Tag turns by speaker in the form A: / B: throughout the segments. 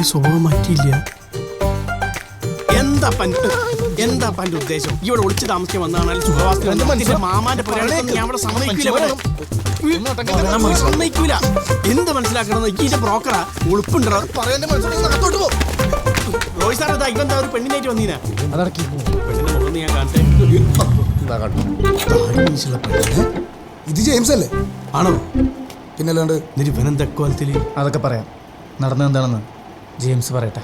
A: സ്വഭാവം മാറ്റിയില്ല. എന്താ പന്റെ ഉദ്ദേശം? ഇവിടെ ഒളിച്ചു താമസിക്കാൻ വന്നാണ് സുഖവാസ മാമാന്റെ പുരാണത്തിൽ ഞാൻ ഇവിടെ സമ്മതിക്കൂല. എന്ത് മനസ്സിലാക്കണം? ഇതിന്റെ ബ്രോക്കറാ ഉളുപ്പുണ്ടോ? റോയ് സാർ അതാ ഇവന്താ ഒരു പെണ്ണിനായിട്ട് വന്നീനാ. പെണ്ണിന്റെ മുഖം ഞാൻ കാണട്ടെ.
B: ഇത് ജെയിംസ് അല്ലേ?
A: ആണോ?
B: പിന്നല്ലാണ്ട്
A: ഇവനെന്താ കോലത്തില്?
C: അതൊക്കെ പറയാം. നടന്നത് എന്താണെന്ന് ജെയിംസ് പറയട്ടെ.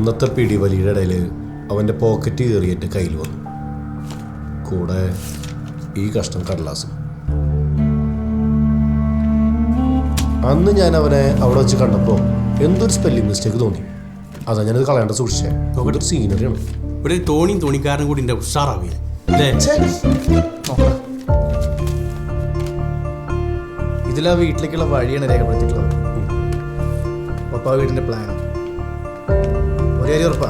D: അന്നത്തെ പിടിവലിയുടെ ഇടയിൽ അവൻ്റെ പോക്കറ്റ് കയറിയിട്ട് കയ്യിൽ വന്നു. കൂടെ ഈ കഷ്ണം കടലാസും. അന്ന് ഞാൻ അവനെ അവിടെ വെച്ച് കണ്ടപ്പോൾ എന്തൊരു സ്പെല്ലിംഗ് മിസ്റ്റേക്ക് തോന്നി. അതാ ഞാനത് കളയാണ്ട് സൂക്ഷിച്ചേ. നോക്കട്ടെ, ഒരു സീനറിയാണ്.
A: ഒരു തോണിക്കാരനും കൂടി എൻ്റെ ഉഷാറാവില്ല അല്ലേ?
C: ഇതിലാ വീട്ടിലേക്കുള്ള വഴിയാണ് രേഖപ്പെടുത്തിയിട്ടുള്ളത്. പപ്പ വീടിൻ്റെ പ്ലാൻ ഒരു കാര്യം ഉറപ്പാ,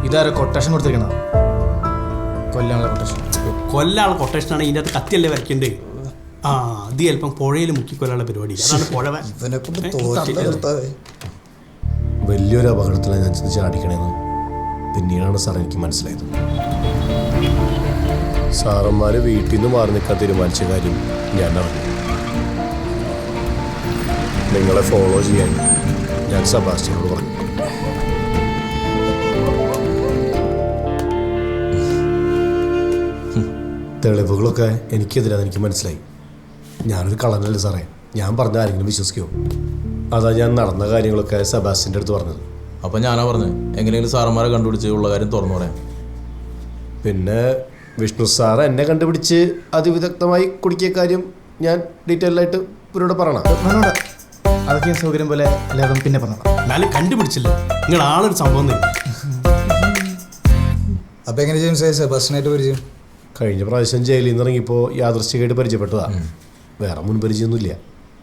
C: ഇതാരോ കൊട്ടേഷൻ കൊടുത്തിരിക്കണ കൊല്ലാനുള്ള കൊട്ടേഷൻ.
A: കൊല്ലാനുള്ള കൊട്ടേഷനാണ് ഇതിൻ്റെ അകത്ത് കത്തിയല്ലേ വരയ്ക്കണ്ടേ? ആ, അത് ചിലപ്പം പുഴയിൽ മുക്കിക്കൊല്ലാനുള്ള പരിപാടി. അതാണ് പുഴ.
D: വലിയൊരു അപകടത്തിലാണ് ഞാൻ ചെന്ന് ചാടിക്കണേന്ന് പിന്നീടാണ് സാർ എനിക്ക് മനസ്സിലായത്. സാറന്മാർ വീട്ടിൽ നിന്ന് മാറി നിൽക്കാൻ തീരുമാനിച്ച കാര്യം ഞാൻ അറിഞ്ഞു. നിങ്ങളെ ഫോളോ ചെയ്യാൻ ഞാൻ സെബാസ്റ്റ്യനോട് പറഞ്ഞു. തെളിവുകളൊക്കെ എനിക്കെതിരാന്ന് എനിക്ക് മനസ്സിലായി. ഞാനൊരു കള്ളനല്ലേ സാറേ. ഞാൻ പറഞ്ഞ ആരെങ്കിലും വിശ്വസിക്കുമോ? അതാ ഞാൻ നടന്ന കാര്യങ്ങളൊക്കെ സെബാസ്റ്റ്യൻ്റെ അടുത്ത് പറഞ്ഞത്.
E: അപ്പം ഞാനാ പറഞ്ഞത് എങ്ങനെയെങ്കിലും സാറന്മാരെ കണ്ടുപിടിച്ച് ഉള്ള കാര്യം തുറന്നു പറയാം.
D: പിന്നെ വിഷ്ണു സാറ് എന്നെ കണ്ടുപിടിച്ച് അതിവിദഗ്ധമായി കുടുക്കിയ കാര്യം ഞാൻ ഡീറ്റെയിൽ ആയിട്ട് ഇവരോട് പറയണം.
C: അതൊക്കെ സൗകര്യം പോലെ എല്ലാവരും പിന്നെ പറഞ്ഞോളാം.
A: എന്നാലും കണ്ടുപിടിച്ചില്ല. നിങ്ങൾ ആളൊരു സംഭവം തന്നെ.
B: അപ്പൊ എങ്ങനെ ജെയിംസ് സെബാസ്റ്റ്യനായിട്ട് പരിചയം?
D: കഴിഞ്ഞ പ്രാവശ്യം ജയിലിൽ നിന്ന് ഇറങ്ങിയപ്പോൾ യാദൃശ്ചികമായിട്ട് പരിചയപ്പെട്ടതാ. വേറെ മുൻപരിചയമൊന്നുമില്ല.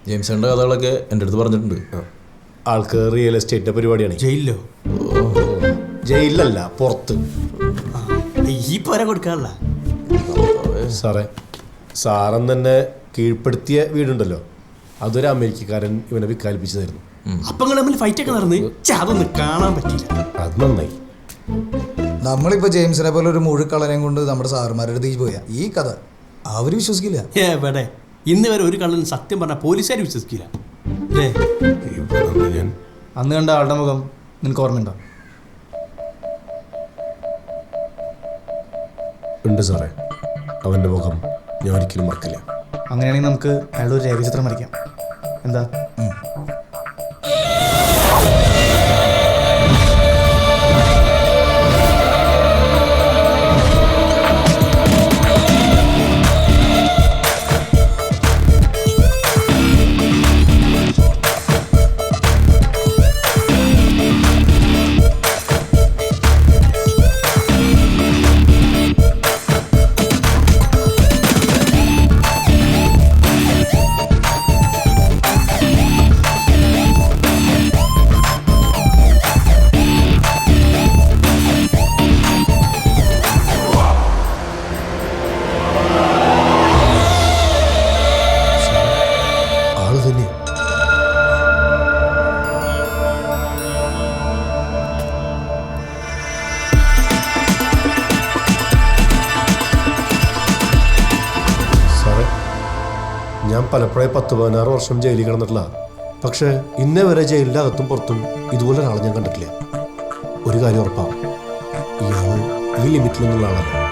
E: ജെയിംസിൻ്റെ കഥകളൊക്കെ എൻ്റെ അടുത്ത് പറഞ്ഞിട്ടുണ്ട്.
D: ആൾക്ക് റിയൽ എസ്റ്റേറ്റിൻ്റെ പരിപാടിയാണ്.
A: ജയിലിലോ?
D: ജയിലിലല്ല, പുറത്ത്.
A: ഈ പോര കൊടുക്കാറില്ല
D: സാറേ. സാറന്ന് തന്നെ കീഴ്പ്പെടുത്തിയ വീടുണ്ടല്ലോ, അതൊരു അമേരിക്കക്കാരൻ ഇവനെ വിൽക്കാൽപ്പിച്ചതായിരുന്നു.
A: അപ്പൊ നിങ്ങൾ തമ്മിൽ ഫൈറ്റ് ഒക്കെ നടന്ന് അതൊന്നും കാണാൻ പറ്റില്ല.
D: അത് നന്നായി.
B: നമ്മളിപ്പോ ജെയിംസിനെ പോലെ ഒരു മുഴുക്കള്ളനെയും കൊണ്ട് നമ്മുടെ സാറുമാരുടെ അടുത്തേക്ക് പോയാ ഈ കഥ അവര് വിശ്വസിക്കില്ല.
A: എവിടെ ഇന്ന് വരെ ഒരു കള്ളനും സത്യം പറഞ്ഞാൽ പോലീസുകാർ വിശ്വസിക്കില്ല അല്ലേ?
D: ഞാൻ
C: അന്ന് കണ്ട ആളുടെ മുഖം നിനക്ക് ഓർമ്മയുണ്ടോ?
D: ഉണ്ട് സാറേ. അവൻ്റെ മുഖം ഞാൻ ഒരിക്കലും മറക്കില്ല.
C: അങ്ങനെയാണെങ്കിൽ നമുക്ക് അയാളുടെ ഒരു രേഖചിത്രം വരയ്ക്കാം. എന്താ?
D: ഞാൻ പലപ്പോഴായി 10-16 വർഷം ജയിലിൽ കിടന്നിട്ടില്ല. പക്ഷേ ഇന്നേ വരെ ജയിലിൻ്റെ അകത്തും പുറത്തും ഇതുപോലെ ഒരാളെ ഞാൻ കണ്ടിട്ടില്ല. ഒരു കാര്യം ഉറപ്പാണ്, ഇയാൾ ഈ ലിമിറ്റിലൊന്നുള്ള ആളല്ല.